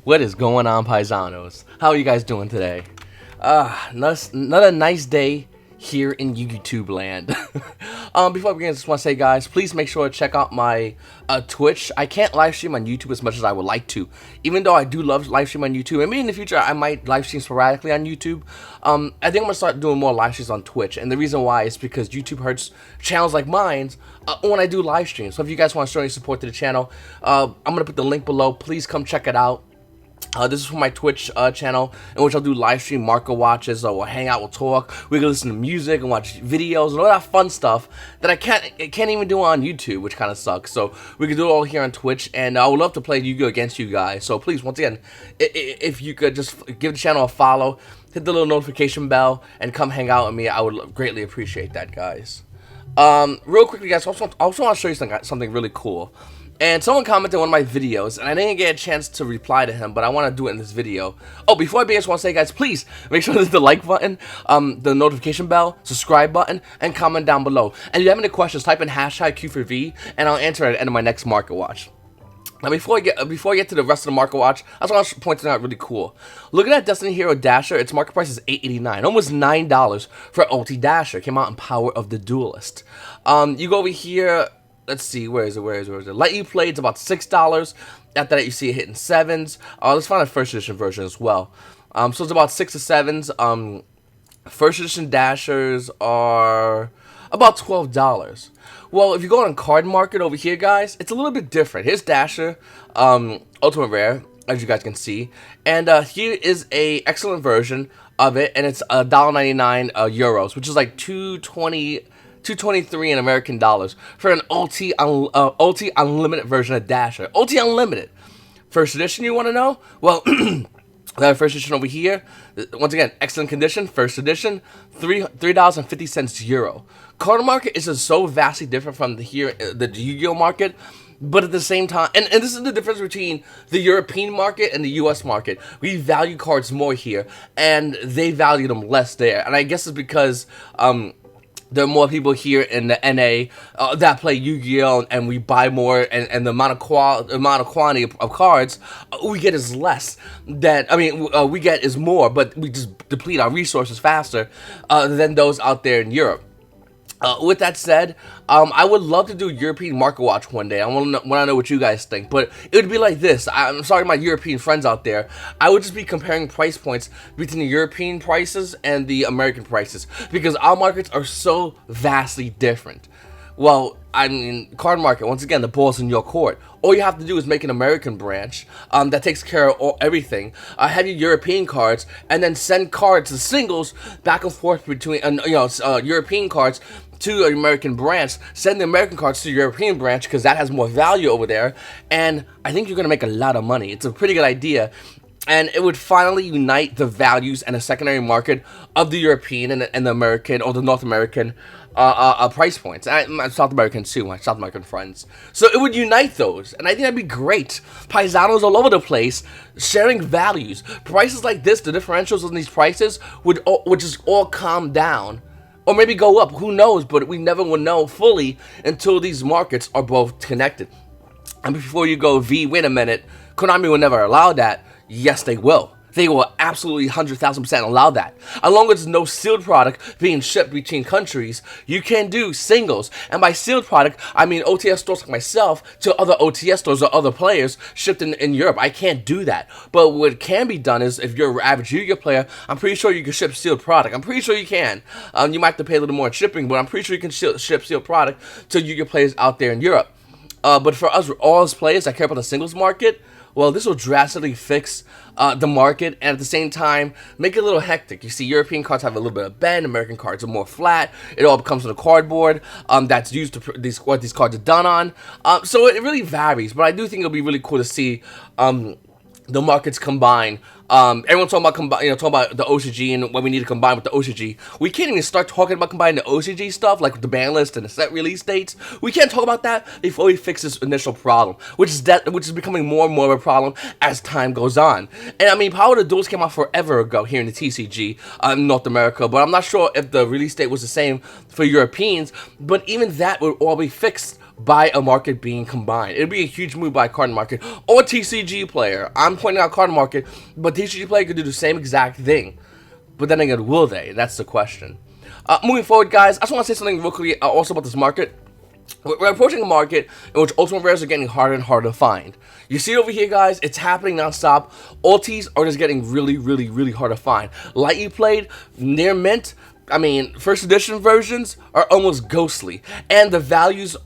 What is going on, paisanos? How are you guys doing today? Another nice day here in YouTube land. Before we begin, I just want to say, guys, please make sure to check out my Twitch. I can't live stream on YouTube as much as I would like to, even though I do love live stream on YouTube. And maybe in the future, I might live stream sporadically on YouTube. I think I'm gonna start doing more live streams on Twitch, and the reason why is because YouTube hurts channels like mine when I do live streams. So if you guys want to show any support to the channel, I'm gonna put the link below. Please come check it out. This is for my Twitch channel, in which I'll do live stream market watches. We'll hang out, we'll talk, we can listen to music and watch videos and all that fun stuff that I can't even do on YouTube, which kind of sucks. So we can do it all here on Twitch, and I would love to play Yu-Gi-Oh against you guys. So please, once again, if you could just give the channel a follow, hit the little notification bell, and come hang out with me, I would greatly appreciate that, guys. Real quickly, guys, I also want to show you something really cool. And someone commented on one of my videos, and I didn't get a chance to reply to him, but I want to do it in this video. Oh, before I begin, I just want to say, guys, please make sure to hit the like button, the notification bell, subscribe button, and comment down below. And if you have any questions, type in hashtag Q4V, and I'll answer at the end of my next market watch. Now, before I get to the rest of the market watch, I just want to point something out really cool. Look at that Destiny Hero Dasher. Its market price is $8.89, almost $9 for OT Dasher. It came out in Power of the Duelist. You go over here. Let's see, where is it? Let You Play, it's about $6. After that, you see it hitting 7s. Let's find a first edition version as well. So it's about 6 to 7s. First edition Dashers are about $12. Well, if you go on card market over here, guys, it's a little bit different. Here's Dasher, Ultimate Rare, as you guys can see. And here is a excellent version of it, and it's $1.99 euros, which is like $2.23 in American dollars for an OT Unlimited version of Dasher. OT Unlimited. First edition, you want to know? Well, that first edition over here, once again, excellent condition. First edition, $3.50 euro. Card market is just so vastly different from the Yu-Gi-Oh market. But at the same time, and this is the difference between the European market and the US market. We value cards more here, and they value them less there. And I guess it's because, there are more people here in the NA that play Yu-Gi-Oh, and we buy more, and the amount of quantity of cards we get is less. We get is more, but we just deplete our resources faster than those out there in Europe. With that said, I would love to do European Market Watch one day. I want to know what you guys think, but it would be like this. I'm sorry, my European friends out there. I would just be comparing price points between the European prices and the American prices, because our markets are so vastly different. Well, I mean, card market, once again, the ball's in your court. All you have to do is make an American branch that takes care of everything. Have your European cards, and then send cards, the singles, back and forth between, European cards to an American branch. Send the American cards to the European branch, because that has more value over there. And I think you're going to make a lot of money. It's a pretty good idea. And it would finally unite the values and the secondary market of the European and the American, or the North American price points. And South American too, my South American friends. So it would unite those, and I think that'd be great. Paisanos all over the place sharing values. Prices like this, the differentials on these prices would just all calm down. Or maybe go up, who knows, but we never will know fully until these markets are both connected. And before you go, V, wait a minute, Konami will never allow that. Yes, they will. They will absolutely 100,000% allow that. As long as there's no sealed product being shipped between countries, you can do singles. And by sealed product, I mean OTS stores like myself to other OTS stores or other players shipped in Europe. I can't do that. But what can be done is, if you're an average Yu-Gi-Oh player, I'm pretty sure you can ship sealed product. I'm pretty sure you can. You might have to pay a little more in shipping, but I'm pretty sure you can ship sealed product to Yu-Gi-Oh players out there in Europe. But for us, all us players that care about the singles market, well, this will drastically fix the market, and at the same time make it a little hectic. You see, European cards have a little bit of bend, American cards are more flat. It all comes from the cardboard that's used to what these cards are done on. So it really varies, but I do think it'll be really cool to see the markets combine. Everyone's talking about the OCG and what we need to combine with the OCG. We can't even start talking about combining the OCG stuff, like with the ban list and the set release dates. We can't talk about that before we fix this initial problem, which is becoming more and more of a problem as time goes on. And I mean, Power of the Duels came out forever ago here in the TCG, North America, but I'm not sure if the release date was the same for Europeans. But even that would all be fixed by a market being combined. It'd be a huge move by Card Market or TCG Player. I'm pointing out Card Market, but TCG Player could do the same exact thing. But then again, will they? That's the question. Moving forward, guys, I just want to say something real quickly also about this market. We're approaching a market in which ultimate rares are getting harder and harder to find. You see it over here, guys. It's happening nonstop. Ultis are just getting really, really, really hard to find. Lightly played, near mint. I mean, first edition versions are almost ghostly, and the values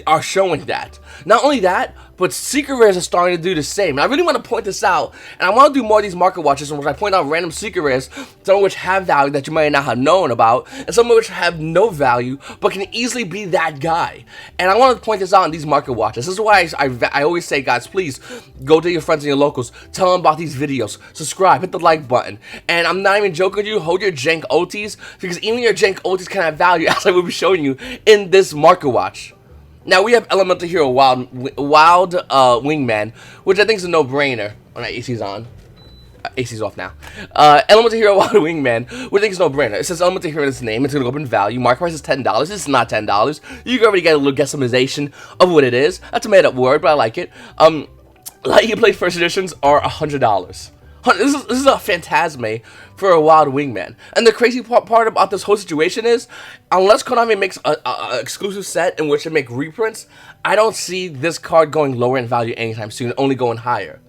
are showing that. Not only that, but secret rares are starting to do the same. And I really want to point this out, and I want to do more of these market watches in which I point out random secret rares, some of which have value that you might not have known about, and some of which have no value, but can easily be that guy. And I want to point this out in these market watches. This is why I always say, guys, please go to your friends and your locals, tell them about these videos, subscribe, hit the like button. And I'm not even joking with you, hold your jank OTs, because even your jank OTs can have value, as I will be showing you in this market watch. Now we have Elemental Hero Wild Wingman, which I think is a no-brainer. Oh, my AC's on. AC's off now. Elemental Hero Wild Wingman, which I think is a no-brainer. It says Elemental Hero in its name. It's going to go up in value. Market price is $10. This is not $10. You can already get a little guesstimation of what it is. That's a made-up word, but I like it. Lightly played first editions are $100. This is a Phantasme for a Wild Wingman. And the crazy part about this whole situation is, unless Konami makes an exclusive set in which they make reprints, I don't see this card going lower in value anytime soon, only going higher.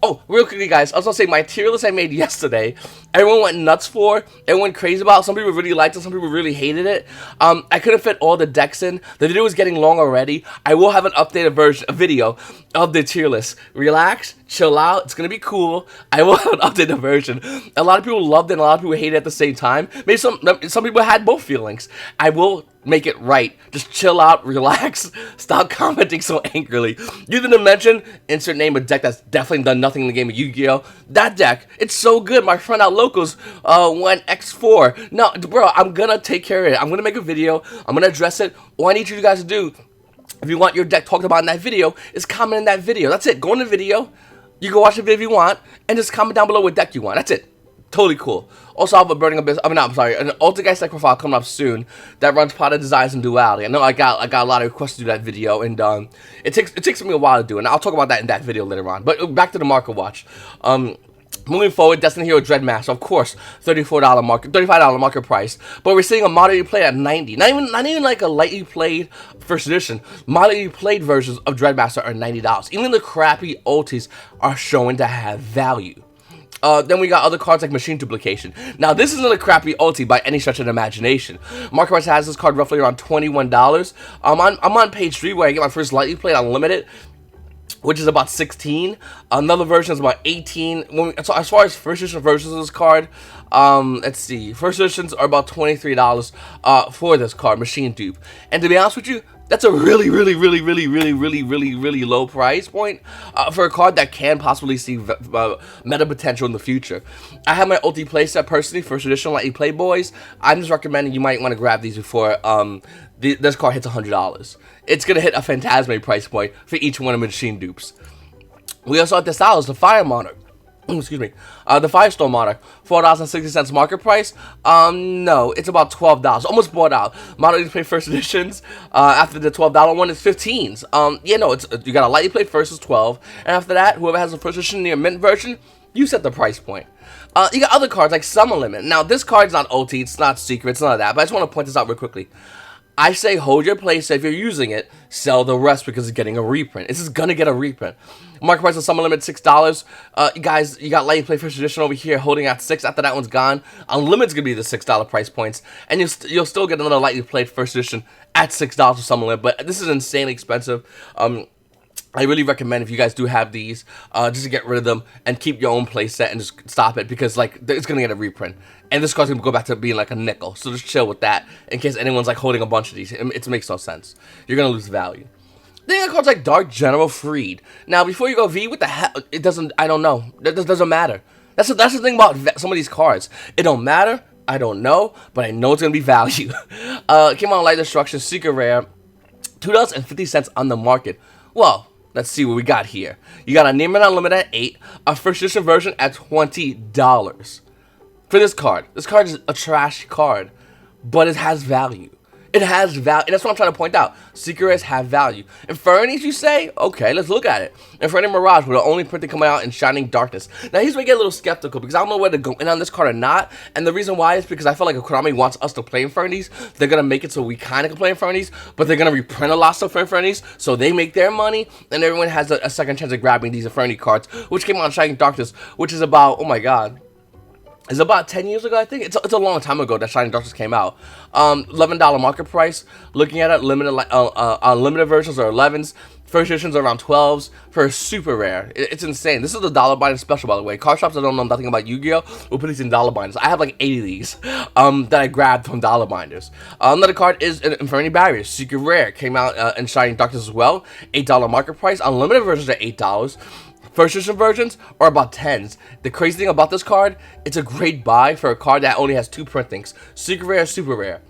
Oh, real quickly, guys, I was going to say, my tier list I made yesterday, everyone went nuts for, everyone went crazy about. Some people really liked it, some people really hated it. I couldn't fit all the decks in. The video was getting long already. I will have an updated version, a video of the tier list. Relax, chill out, it's going to be cool. I will have an updated version. A lot of people loved it, and a lot of people hated it at the same time. Maybe some people had both feelings. I will make it right. Just chill out, relax, stop commenting so angrily. You didn't mention, insert name a deck that's definitely done nothing in the game of Yu-Gi-Oh! That deck, it's so good. My friend out locals went X4. No, bro, I'm gonna take care of it. I'm gonna make a video. I'm gonna address it. All I need you guys to do, if you want your deck talked about in that video, is comment in that video. That's it. Go in the video. You can watch the video if you want, and just comment down below what deck you want. That's it. Totally cool. Also, I have a Burning Abyss. I mean, I'm sorry, an Ultigeist deck profile coming up soon that runs Product Designs and Duality. I know I got a lot of requests to do that video, and it takes me a while to do, and I'll talk about that in that video later on. But back to the market watch. Moving forward, Destiny Hero Dreadmaster, of course, $35 market price, but we're seeing a moderately played at $90. Not even like a lightly played first edition. Moderately played versions of Dreadmaster are $90. Even the crappy ultis are showing to have value. Then we got other cards like Machine Duplication. Now, this isn't a crappy ulti by any stretch of the imagination. Market price has this card roughly around $21. I'm on page 3 where I get my first lightly played unlimited, which is about 16. Another version is about 18. So as far as first edition versions of this card, let's see. First editions are about $23 for this card, Machine Dupe. And to be honest with you, that's a really low price point for a card that can possibly see meta potential in the future. I have my ulti playset personally, first edition lightly play boys. I'm just recommending you might want to grab these before this card hits $100. It's gonna hit a Phantasme price point for each one of the Machine Dupes. We also have the Styles, the Fire Monarch. Excuse me, the Firestorm Monarch, $4.60 market price. No, it's about $12, almost bought out. Modern play first editions, after the $12 one is 15s. Yeah, no, you got a lightly played first is 12, and after that, whoever has a first edition near mint version, you set the price point. You got other cards like Summer Limit. Now, this card's not ulti, it's not secret, it's none of that, but I just want to point this out real quickly. I say hold your place if you're using it, sell the rest because it's getting a reprint. This is gonna get a reprint. Market price of Summer Limit $6. Guys, you got Lightly Play First Edition over here holding at $6. After that one's gone, Unlimited's gonna be the $6 price points, and you'll still get another Lightly Played First Edition at $6 for Summer Limit. But this is insanely expensive. I really recommend if you guys do have these, just to get rid of them and keep your own play set and just stop it because like it's gonna get a reprint. And this card's gonna go back to being like a nickel, so just chill with that in case anyone's like holding a bunch of these. It makes no sense. You're gonna lose value. Then you got cards like Dark General Freed. Now, before you go V, what the hell? It doesn't. I don't know. That doesn't matter. That's the thing about some of these cards. It don't matter. I don't know, but I know it's gonna be value. Came out Light Destruction, Secret Rare, $2.50 on the market. Well, let's see what we got here. You got a Neiman Unlimited at $8, a first edition version at $20 for this card. This card is a trash card, but it has value. It has value, and that's what I'm trying to point out. Secret rares have value. Infernities, you say? Okay, let's look at it. Inferni Mirage were the only printing coming out in Shining Darkness. Now, here's where I get a little skeptical, because I don't know whether to go in on this card or not, and the reason why is because I feel like if Konami wants us to play Infernities, they're going to make it so we kind of can play Infernities, but they're going to reprint a lot of stuff for Infernities, so they make their money, and everyone has a second chance of grabbing these Inferni cards, which came out in Shining Darkness, which is about, oh my god, it's about 10 years ago, I think. It's a long time ago that Shining Darkness came out. $11 market price. Looking at it, limited versions are 11s. First editions are around 12s for a super rare. It's insane. This is the dollar binder special, by the way. Card shops that don't know nothing about Yu-Gi-Oh! Will put these in dollar binders. I have like 80 of these that I grabbed from dollar binders. Another card is Inferni Barrier. Secret rare. Came out in Shining Darkness as well. $8 market price. Unlimited versions are $8. First edition versions are about 10s. The crazy thing about this card, it's a great buy for a card that only has 2 printings. Secret rare, super rare.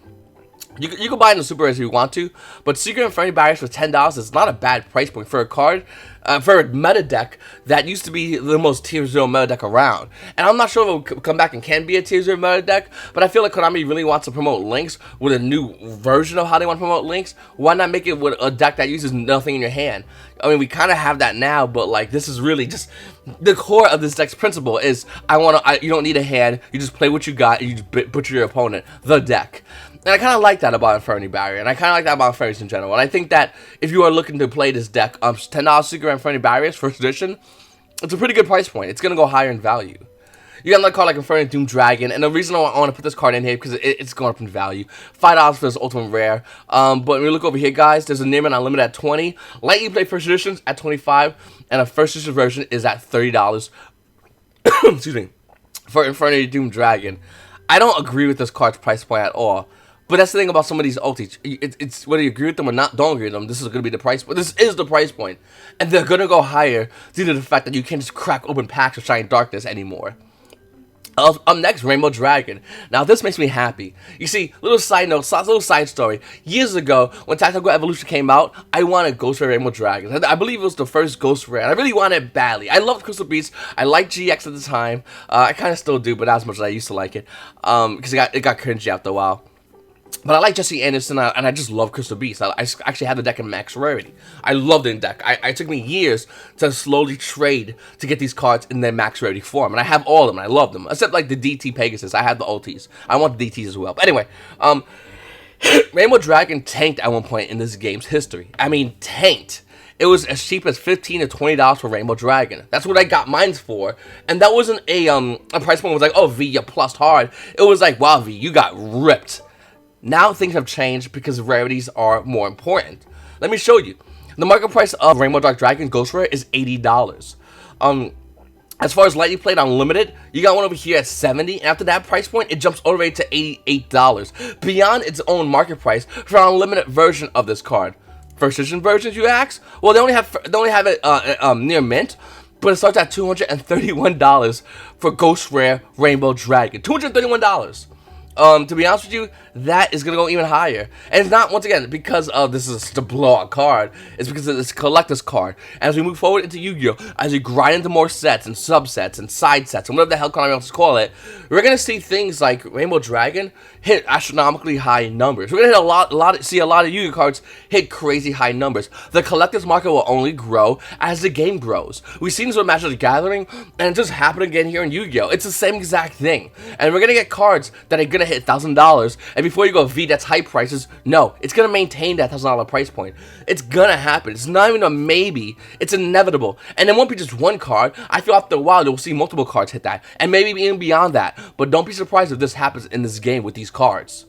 You can buy it in the super rares if you want to, but Secret Inferni Barriers for $10 is not a bad price point for a card, for a meta deck that used to be the most tier 0 meta deck around. And I'm not sure if it will come back and can be a tier 0 meta deck, but I feel like Konami really wants to promote Links with a new version of how they want to promote Links. Why not make it with a deck that uses nothing in your hand? I mean, we kind of have that now, but like this is really just the core of this deck's principle is you don't need a hand, you just play what you got, and you just butcher your opponent, the deck. And I kind of like that about Inferni Barrier, and I kind of like that about Infernis in general. And I think that if you are looking to play this deck, $10 Secret Inferni Barriers, first edition, it's a pretty good price point. It's going to go higher in value. You got another card like Inferni Doom Dragon, and the reason I want to put this card in here because it's going up in value. $5 for this ultimate rare. But when we look over here, guys, there's a Nearman Unlimited at 20, Lightning Play first editions at 25, and a first edition version is at $30. Excuse me, for Inferni Doom Dragon. I don't agree with this card's price point at all. But that's the thing about some of these ultis. It's whether you agree with them or not, don't agree with them. This is going to be the price point. This is the price point. And they're going to go higher due to the fact that you can't just crack open packs of Shining Darkness anymore. Up next, Rainbow Dragon. Now, this makes me happy. You see, little side note, little side story. Years ago, when Tactical Evolution came out, I wanted Ghost Rare Rainbow Dragon. I believe it was the first Ghost Rare, and I really wanted it badly. I loved Crystal Beast. I liked GX at the time. I kind of still do, but not as much as I used to like it. Because it got cringy after a while. But I like Jesse Anderson, and I just love Crystal Beast. I actually had the deck in max rarity. I loved the deck. It took me years to slowly trade to get these cards in their max rarity form. And I have all of them, and I love them. Except like the DT Pegasus. I have the ultis. I want the DTs as well. But anyway, Rainbow Dragon tanked at one point in this game's history. I mean, tanked. It was as cheap as $15 to $20 for Rainbow Dragon. That's what I got mine for. And that wasn't a price point was like, oh, V, you plus hard. It was like, wow, V, you got ripped. Now things have changed because rarities are more important. Let me show you. The market price of Rainbow Dark Dragon Ghost Rare is $80. As far as Lightning Plate Unlimited, you got one over here at $70, and after that price point, it jumps all the way to $88, beyond its own market price for an unlimited version of this card. First edition versions, you ask? Well, they only have it near mint, but it starts at $231 for Ghost Rare Rainbow Dragon. $231. To be honest with you, that is going to go even higher. And it's not, once again, because of this is the blowout card. It's because of this collector's card. And as we move forward into Yu-Gi-Oh!, as we grind into more sets and subsets and side sets and whatever the hell Konami wants to call it, we're going to see things like Rainbow Dragon hit astronomically high numbers. We're going to hit see a lot of Yu-Gi-Oh! Cards hit crazy high numbers. The collector's market will only grow as the game grows. We've seen this with Magic the Gathering, and it just happened again here in Yu-Gi-Oh! It's the same exact thing. And we're going to get cards that are going to hit $1,000, and before you go, V, that's high prices. No, it's going to maintain that $1,000 price point. It's going to happen. It's not even a maybe. It's inevitable. And it won't be just one card. I feel after a while, you'll see multiple cards hit that, and maybe even beyond that. But don't be surprised if this happens in this game with these cards.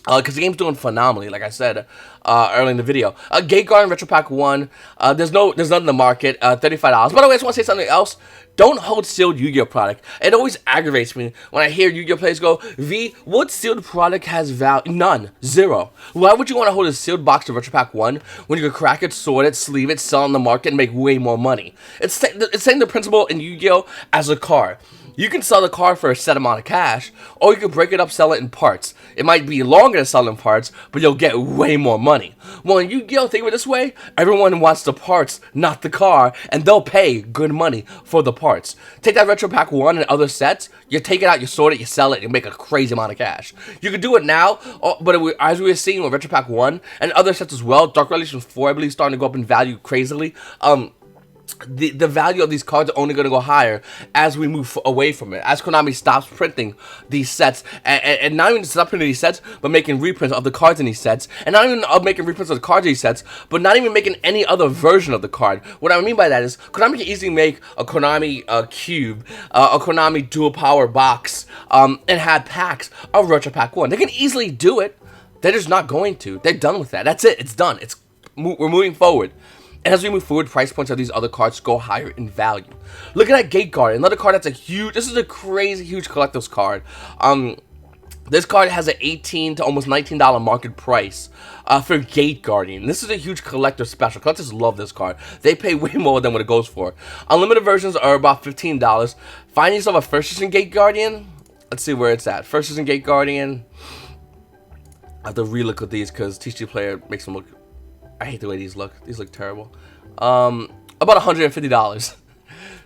Because the game's doing phenomenally, like I said earlier in the video. Gate Guard Retro Pack 1, there's none in the market, $35. By the way, I just want to say something else. Don't hold sealed Yu-Gi-Oh! Product. It always aggravates me when I hear Yu-Gi-Oh! Players go, V, what sealed product has value? None. Zero. Why would you want to hold a sealed box of Retro Pack 1 when you could crack it, sort it, sleeve it, sell on the market, and make way more money? It's saying the principle in Yu-Gi-Oh! As a card. You can sell the card for a set amount of cash, or you can break it up, sell it in parts. It might be longer to sell in parts, but you'll get way more money. Well, in Yu-Gi-Oh! Think of it this way, everyone wants the parts, not the car, and they'll pay good money for the parts. Take that Retro Pack 1 and other sets, you take it out, you sort it, you sell it, you make a crazy amount of cash. You can do it now, but as we were seeing with Retro Pack 1 and other sets as well, Dark Revelations 4, I believe, starting to go up in value crazily. The value of these cards are only going to go higher as we move away from it, as Konami stops printing these sets, and not even stop printing these sets, but making reprints of the cards in these sets, and not even making reprints of the cards in these sets, but not even making any other version of the card. What I mean by that is, Konami can easily make a Konami cube, a Konami dual power box, and have packs of Retro Pack 1. They can easily do it. They're just not going to. They're done with that. That's it. It's done. We're moving forward. And as we move forward, price points of these other cards go higher in value. Look at that Gate Guard, another card that's this is a crazy huge collector's card. This card has an $18 to almost $19 market price for Gate Guardian. This is a huge collector special. Collectors love this card. They pay way more than what it goes for. Unlimited versions are about $15. Find yourself a first edition Gate Guardian. Let's see where it's at. First edition Gate Guardian. I have to relook at these because TCG Player makes them look... I hate the way these look. These look terrible. About $150.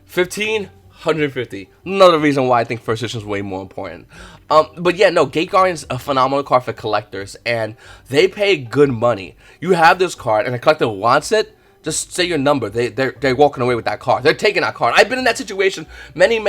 15, 150. Another reason why I think first edition is way more important. But yeah, no, Gate Guardian's a phenomenal card for collectors, and they pay good money. You have this card, and a collector wants it. Just say your number. They're walking away with that card. They're taking that card. I've been in that situation many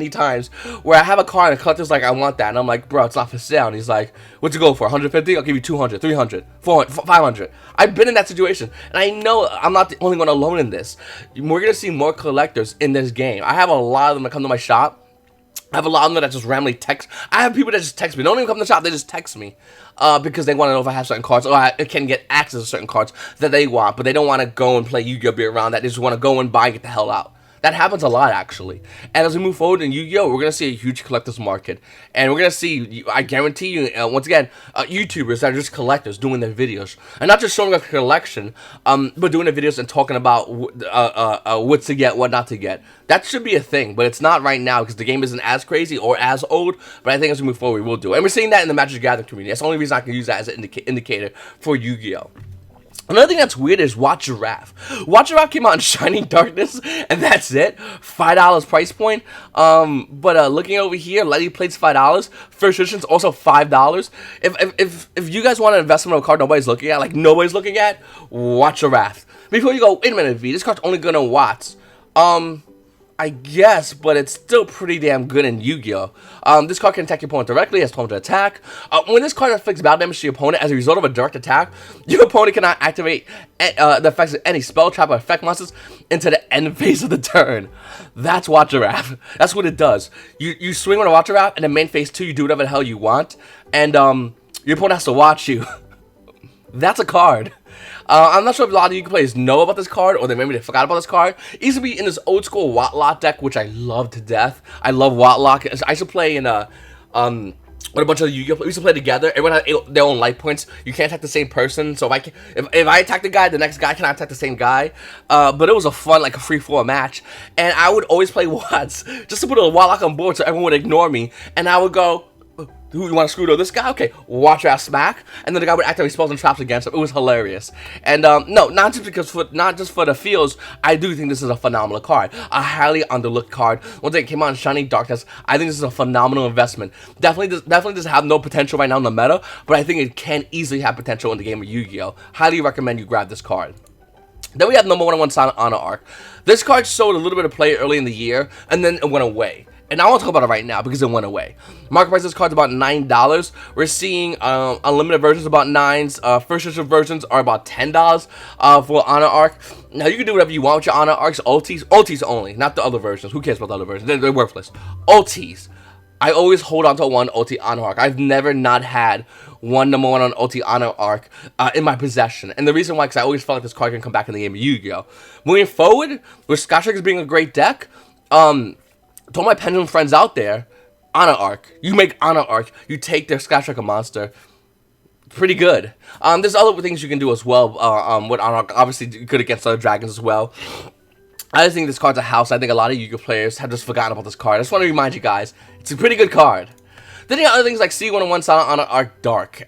times where I have a card and the collector's like, I want that. And I'm like, bro, it's not for sale. And he's like, what's it go for? 150? I'll give you 200, 300, 400, 500. I've been in that situation. And I know I'm not the only one alone in this. We're going to see more collectors in this game. I have a lot of them that come to my shop. I have a lot of them that just randomly text. I have people that just text me. They don't even come to the shop. They just text me because they want to know if I have certain cards, or I can get access to certain cards that they want, but they don't want to go and play Yu-Gi-Oh! Be around that. They just want to go and buy and get the hell out. That happens a lot, actually. And as we move forward in Yu-Gi-Oh!, we're going to see a huge collector's market. And we're going to see, I guarantee you, once again, YouTubers that are just collectors doing their videos. And not just showing a collection, but doing their videos and talking about what to get, what not to get. That should be a thing, but it's not right now because the game isn't as crazy or as old. But I think as we move forward, we will do it. And we're seeing that in the Magic Gathering community. That's the only reason I can use that as an indicator for Yu-Gi-Oh! Another thing that's weird is Watch Giraffe. Watch Giraffe came out in Shining Darkness, and that's it. $5 price point. But looking over here, Letty Plate's $5. First edition's also $5. If you guys want an investment on a card nobody's looking at, like nobody's looking at, Watch Giraffe. Before you go, wait a minute, V, this card's only good on Watts. I guess, but it's still pretty damn good in Yu-Gi-Oh! This card can attack your opponent directly, has 12 to attack. When this card inflicts battle damage to your opponent as a result of a direct attack, your opponent cannot activate the effects of any spell, trap, or effect monsters into the end phase of the turn. That's Watch Giraffe. That's what it does. You swing on a Watch Giraffe, and in main phase 2, you do whatever the hell you want, and your opponent has to watch you. That's a card. I'm not sure if a lot of you players know about this card, or maybe they forgot about this card. It used to be in this old school Watlock deck, which I love to death. I love Watlock. I used to play in with a bunch of Yu-Gi-Oh! We used to play together. Everyone had their own life points. You can't attack the same person. So if I attack the guy, the next guy cannot attack the same guy. But it was a fun, like a free-for-all match. And I would always play Watts just to put a Watlock on board so everyone would ignore me. And I would go, who you want to screw to this guy? Okay, Watch Out Smack, and then the guy would activate spells and traps against him. It was hilarious. And no, not just for the feels. I do think this is a phenomenal card, a highly underlooked card. Once it came out in Shining Darkness, I think this is a phenomenal investment. Definitely does have no potential right now in the meta, but I think it can easily have potential in the game of Yu-Gi-Oh! Highly recommend you grab this card. Then we have number 101 Silent Honor Arc. This card showed a little bit of play early in the year, and then it went away. And I want to talk about it right now because it went away. Market price of this card's about $9. We're seeing unlimited versions about $9s. First edition versions are about $10 for Honor Arc. Now, you can do whatever you want with your Honor Arcs. Ultis only, not the other versions. Who cares about the other versions? They're worthless. Ultis. I always hold on to one Ulti Honor Arc. I've never not had one number 1 on Ulti Honor Arc in my possession. And the reason why, because I always felt like this card can come back in the game of Yu-Gi-Oh! Moving forward, with Skystrikers being a great deck, to all my Pendulum friends out there, Honor Arc. You make Honor Arc. You take their Skystriker monster. Pretty good. There's other things you can do as well with Honor Arc. Obviously, good against other dragons as well. I just think this card's a house. I think a lot of Yu-Gi-Oh players have just forgotten about this card. I just want to remind you guys, it's a pretty good card. Then you got other things like C101 Silent Honor Arc Dark.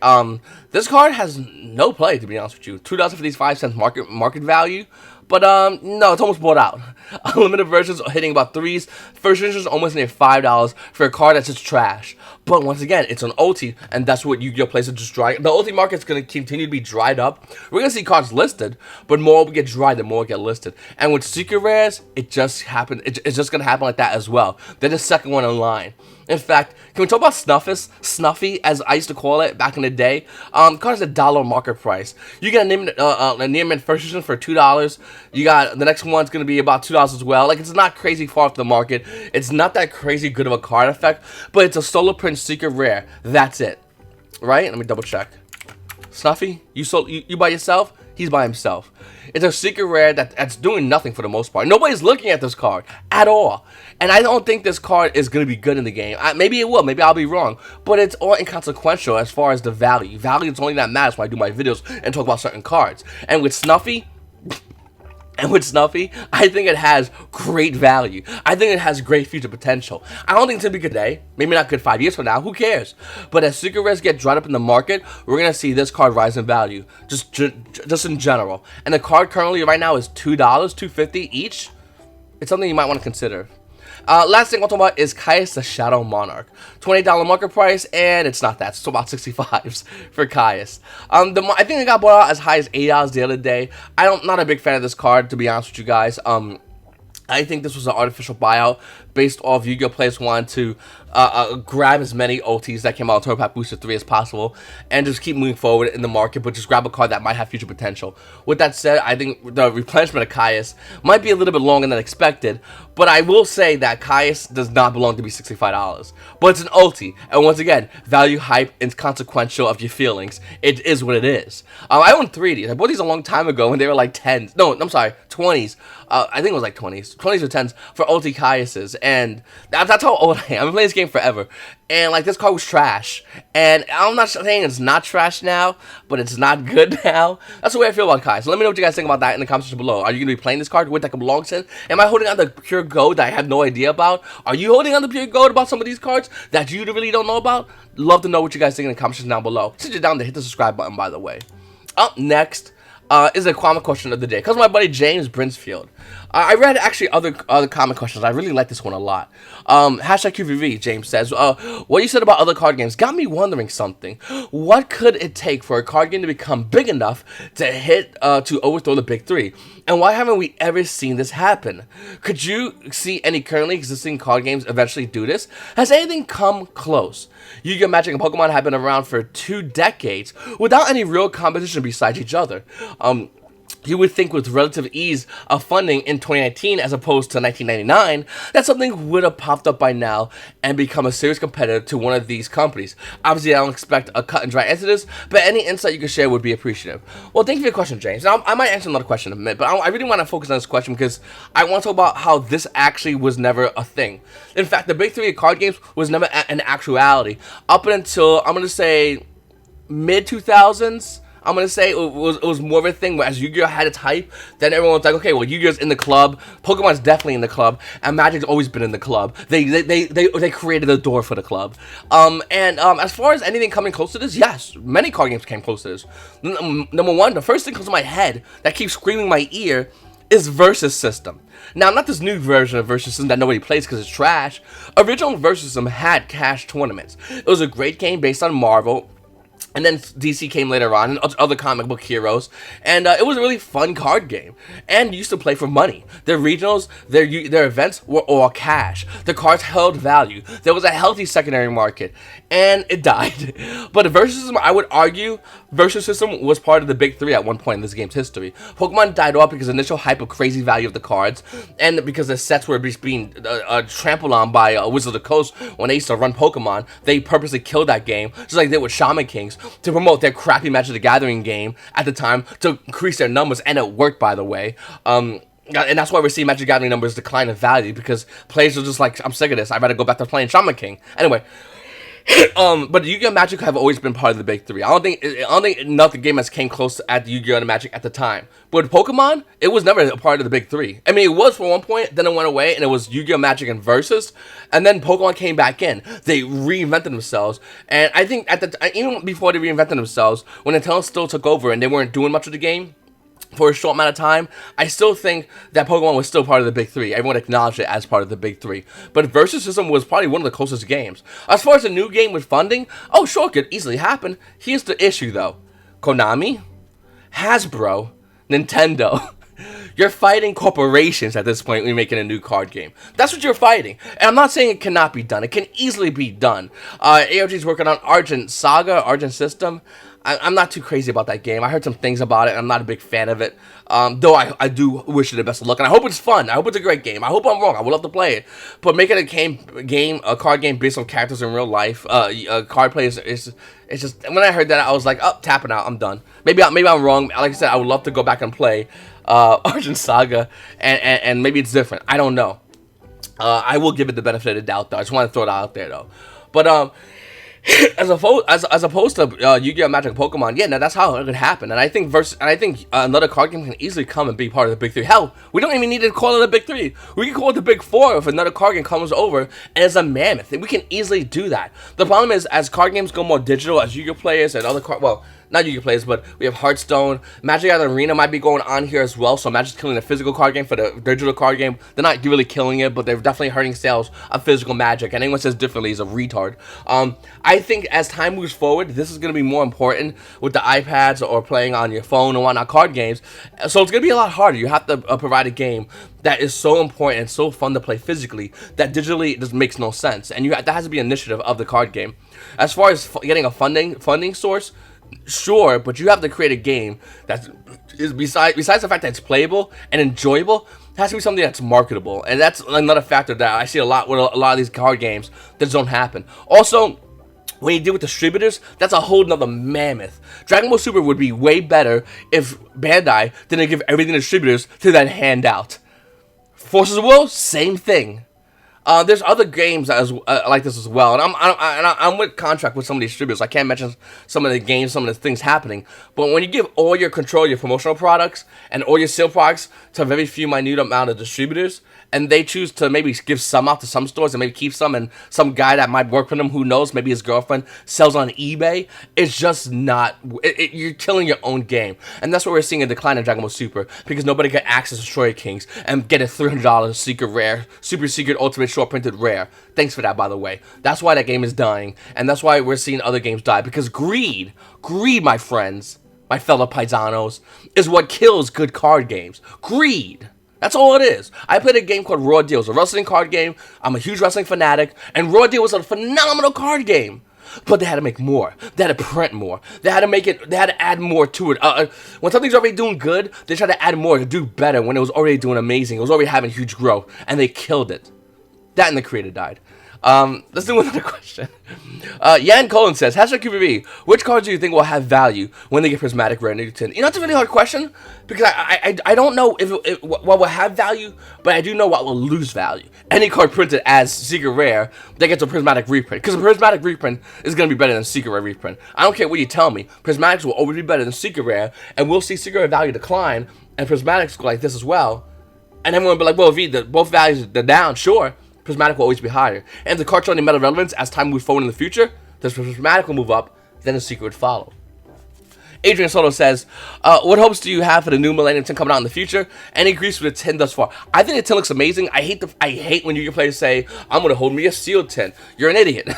This card has no play, to be honest with you. $2.55 market value. But, no, it's almost bought out. Unlimited versions are hitting about 3s. First edition is almost near $5 for a card that's just trash. But once again, it's an OT, and that's what Yu-Gi-Oh plays are just dry. The OT market's going to continue to be dried up. We're going to see cards listed, but more will get dried, the more get listed. And with Secret Rares, it just happened. It's just going to happen like that as well. They're the second one in line. In fact, can we talk about Snuffy, as I used to call it back in the day? Card's a $1 market price. You get a near mint first edition for $2. You got the next one's gonna be about $2 as well. Like, it's not crazy far off the market. It's not that crazy good of a card effect, but it's a solo print secret rare. That's it, right? Let me double check. Snuffy, you by yourself? He's by himself. It's a secret rare that's doing nothing for the most part. Nobody's looking at this card at all. And I don't think this card is going to be good in the game. Maybe it will. Maybe I'll be wrong. But it's all inconsequential as far as the value. Value is only that matters when I do my videos and talk about certain cards. And with Snuffy, I think it has great value. I think it has great future potential. I don't think it's going to be good today. Maybe not good 5 years from now. Who cares? But as secret rares get dried up in the market, we're going to see this card rise in value. Just in general. And the card currently right now is $2, $2.50 each. It's something you might want to consider. Last thing I'll talk about is Caius the Shadow Monarch. $28 market price, and it's not that. It's about 65s for Caius. I think it got bought out as high as $8 the other day. I'm not a big fan of this card, to be honest with you guys. I think this was an artificial buyout based off Yu-Gi-Oh! Players wanted to grab as many OTs that came out of Turbo Pack Booster 3 as possible and just keep moving forward in the market, but just grab a card that might have future potential. With that said, I think the replenishment of Caius might be a little bit longer than expected, but I will say that Caius does not belong to be $65. But it's an OT, and once again, value hype is consequential of your feelings. It is what it is. I own 3 of these. I bought these a long time ago when they were like 10s. No, I'm sorry, 20s. I think it was like 20s or 10s for OT Caiuses, and that's how old I am. I've been playing this game forever, and like this card was trash, and I'm not saying it's not trash now, but it's not good now. That's the way I feel about Caius. So let me know what you guys think about that in the comments section below. Are you going to be playing this card with that it belongs in? Am I holding on to pure gold that I have no idea about? Are you holding on to pure gold about some of these cards that you really don't know about? Love to know what you guys think in the comments section down below. Sit you down to hit the subscribe button, by the way. Up next is a comment question of the day, because my buddy James Brinsfield. I read actually other comment questions. I really like this one a lot. Hashtag QVV, James says, what you said about other card games got me wondering something. What could it take for a card game to become big enough to overthrow the big three? And why haven't we ever seen this happen? Could you see any currently existing card games eventually do this? Has anything come close? Yu-Gi-Oh! Magic and Pokemon have been around for 2 decades without any real competition besides each other. You would think with relative ease of funding in 2019 as opposed to 1999, that something would have popped up by now and become a serious competitor to one of these companies. Obviously, I don't expect a cut and dry answer to this, but any insight you can share would be appreciative. Well, thank you for your question, James. Now, I might answer another question in a minute, but I really want to focus on this question because I want to talk about how this actually was never a thing. In fact, the big three of card games was never an actuality up until, I'm going to say, mid-2000s. I'm going to say it was more of a thing where as Yu-Gi-Oh! Had its hype, then everyone was like, okay, well, Yu-Gi-Oh's in the club, Pokemon's definitely in the club, and Magic's always been in the club. They created a door for the club. As far as anything coming close to this, yes, many card games came close to this. Number one, the first thing comes to my head that keeps screaming in my ear is Versus System. Now, not this new version of Versus System that nobody plays because it's trash. Original Versus System had cash tournaments. It was a great game based on Marvel. And then DC came later on, and other comic book heroes, and it was a really fun card game. And you used to play for money. Their regionals, their events were all cash. The cards held value. There was a healthy secondary market, and it died. But the Versus System, I would argue, Versus System was part of the big three at one point in this game's history. Pokemon died off because of the initial hype of crazy value of the cards, and because the sets were just being trampled on by Wizards of the Coast when they used to run Pokemon. They purposely killed that game, just like they did with Shaman Kings, to promote their crappy Magic the Gathering game at the time to increase their numbers, and it worked, by the way. And that's why we're seeing Magic the Gathering numbers decline in value, because players are just like, I'm sick of this, I'd rather go back to playing Shaman King. Anyway, But Yu-Gi-Oh! Magic have always been part of the big three. I don't think nothing game has came close at the Yu-Gi-Oh! Magic at the time. But with Pokemon, it was never a part of the big three. I mean, it was for one point, then it went away, and it was Yu-Gi-Oh! Magic and Versus, and then Pokemon came back in. They reinvented themselves, and I think even before they reinvented themselves, when Nintendo still took over and they weren't doing much of the game for a short amount of time, I still think that Pokemon was still part of the big three. Everyone acknowledged it as part of the big three. But Versus System was probably one of the closest games. As far as a new game with funding, oh sure, it could easily happen. Here's the issue though. Konami, Hasbro, Nintendo. You're fighting corporations at this point when you're making a new card game. That's what you're fighting. And I'm not saying it cannot be done. It can easily be done. AOG's working on Argent Saga, Argent System. I'm not too crazy about that game. I heard some things about it. I'm not a big fan of it. Though I do wish it the best of luck. And I hope it's fun. I hope it's a great game. I hope I'm wrong. I would love to play it. But making a card game based on characters in real life, card play it's just, when I heard that, I was like, oh, tapping out. I'm done. Maybe I'm wrong. Like I said, I would love to go back and play Argent Saga. And maybe it's different. I don't know. I will give it the benefit of the doubt, though. I just want to throw it out there, though. But, as opposed to Yu-Gi-Oh! Magic and Pokemon, yeah, now that's how it could happen. And I think another card game can easily come and be part of the big three. Hell, we don't even need to call it a big three. We can call it the big four if another card game comes over and it's a mammoth. And we can easily do that. The problem is, as card games go more digital, as Yu-Gi-Oh! Players and other not Yu-Gi-Oh! Players, but we have Hearthstone. Magic at the Arena might be going on here as well. So Magic's killing the physical card game for the digital card game. They're not really killing it, but they're definitely hurting sales of physical Magic. And anyone says differently is a retard. I think as time moves forward, this is going to be more important with the iPads or playing on your phone and whatnot card games. So it's going to be a lot harder. You have to provide a game that is so important and so fun to play physically that digitally it just makes no sense. And that has to be an initiative of the card game. As far as getting a funding source, sure, but you have to create a game that is besides the fact that it's playable and enjoyable, it has to be something that's marketable, and that's another factor that I see a lot with a lot of these card games that don't happen. Also, when you deal with distributors, that's a whole nother mammoth. Dragon Ball Super would be way better if Bandai didn't give everything to distributors to then hand out. Forces of Will, same thing. There's other games like this as well, and I'm with contract with some of these distributors. I can't mention some of the games, some of the things happening. But when you give all your control of your promotional products and all your sale products to a very few minute amount of distributors, and they choose to maybe give some out to some stores and maybe keep some, and some guy that might work for them, who knows, maybe his girlfriend sells on eBay, it's just not, you're killing your own game. And that's what we're seeing a decline in Dragon Ball Super, because nobody can access Destroyer Kings and get a $300 secret rare, super secret ultimate short printed rare. Thanks for that, by the way. That's why that game is dying, and that's why we're seeing other games die, because greed, my friends, my fellow paisanos, is what kills good card games. Greed. That's all it is. I played a game called Raw Deal. It's a wrestling card game. I'm a huge wrestling fanatic, and Raw Deal was a phenomenal card game. But they had to make more. They had to print more. They had to make it. They had to add more to it. When something's already doing good, they try to add more to do better. When it was already doing amazing, it was already having huge growth, and they killed it. That and the creator died. Let's do another question. Yan Colin says, #QVB, which cards do you think will have value when they get prismatic rare new tin? You know, it's a really hard question, because I don't know if what will have value, but I do know what will lose value. Any card printed as secret rare that gets a prismatic reprint, because a prismatic reprint is going to be better than secret rare reprint. I don't care what you tell me, prismatics will always be better than secret rare, and we'll see secret rare value decline, and prismatics go like this as well. And everyone will be like, well, V, both values are down, sure. Prismatic will always be higher. And if the cards show any meta relevance as time moves forward in the future, the prismatic will move up, then the secret would follow. Adrian Soto says, what hopes do you have for the new Millennium tin coming out in the future? Any griefs with the tin thus far? I think the tin looks amazing. I hate when Yu-Gi-Oh! Players say, I'm going to hold me a sealed tin. You're an idiot.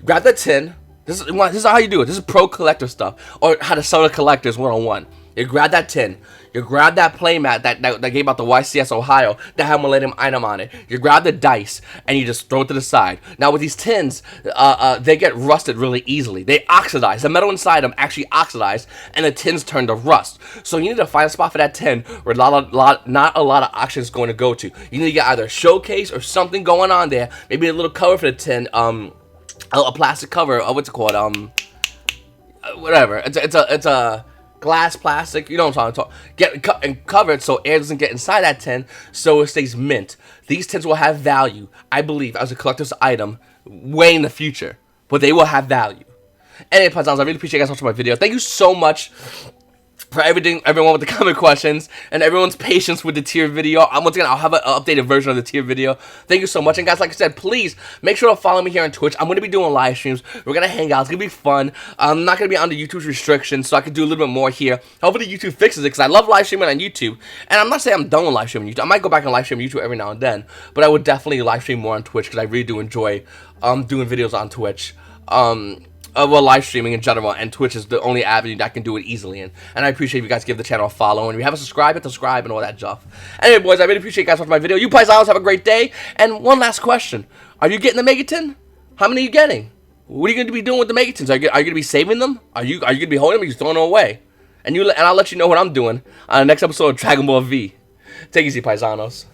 Grab that tin. This is how you do it. This is pro collector stuff. Or how to sell to collectors 101. You grab that tin. You grab that playmat that gave out the YCS Ohio that had Millennium item on it. You grab the dice and you just throw it to the side. Now with these tins, they get rusted really easily. They oxidize. The metal inside them actually oxidize, and the tins turn to rust. So you need to find a spot for that tin where not a lot of oxygen is going to go to. You need to get either a showcase or something going on there. Maybe a little cover for the tin. A plastic cover. What's it called? Whatever. It's a glass, plastic, you know what I'm talking about. Get covered so air doesn't get inside that tin, so it stays mint. These tins will have value, I believe, as a collector's item way in the future. but they will have value. Anyway, Paisanos, I really appreciate you guys watching my video. Thank you so much for everyone with the comment questions, and everyone's patience with the tier video. Once again, I'll have an updated version of the tier video. Thank you so much. And guys, like I said, please make sure to follow me here on Twitch. I'm going to be doing live streams. We're going to hang out. It's going to be fun. I'm not going to be under YouTube's restrictions, so I can do a little bit more here. Hopefully YouTube fixes it, because I love live streaming on YouTube. And I'm not saying I'm done with live streaming on YouTube. I might go back and live stream YouTube every now and then, but I would definitely live stream more on Twitch, because I really do enjoy doing videos on Twitch. Well, live streaming in general, and Twitch is the only avenue that I can do it easily in. And I appreciate if you guys give the channel a follow, and if you haven't subscribed, hit subscribe and all that stuff. Anyway, boys, I really appreciate you guys watching my video. You Paisanos have a great day. And one last question: are you getting the Megaton? How many are you getting? What are you going to be doing with the Megatons? Are you going to be saving them? Are you going to be holding them? Or are you throwing them away? And I'll let you know what I'm doing on the next episode of Dragon Ball V. Take it easy, Paisanos.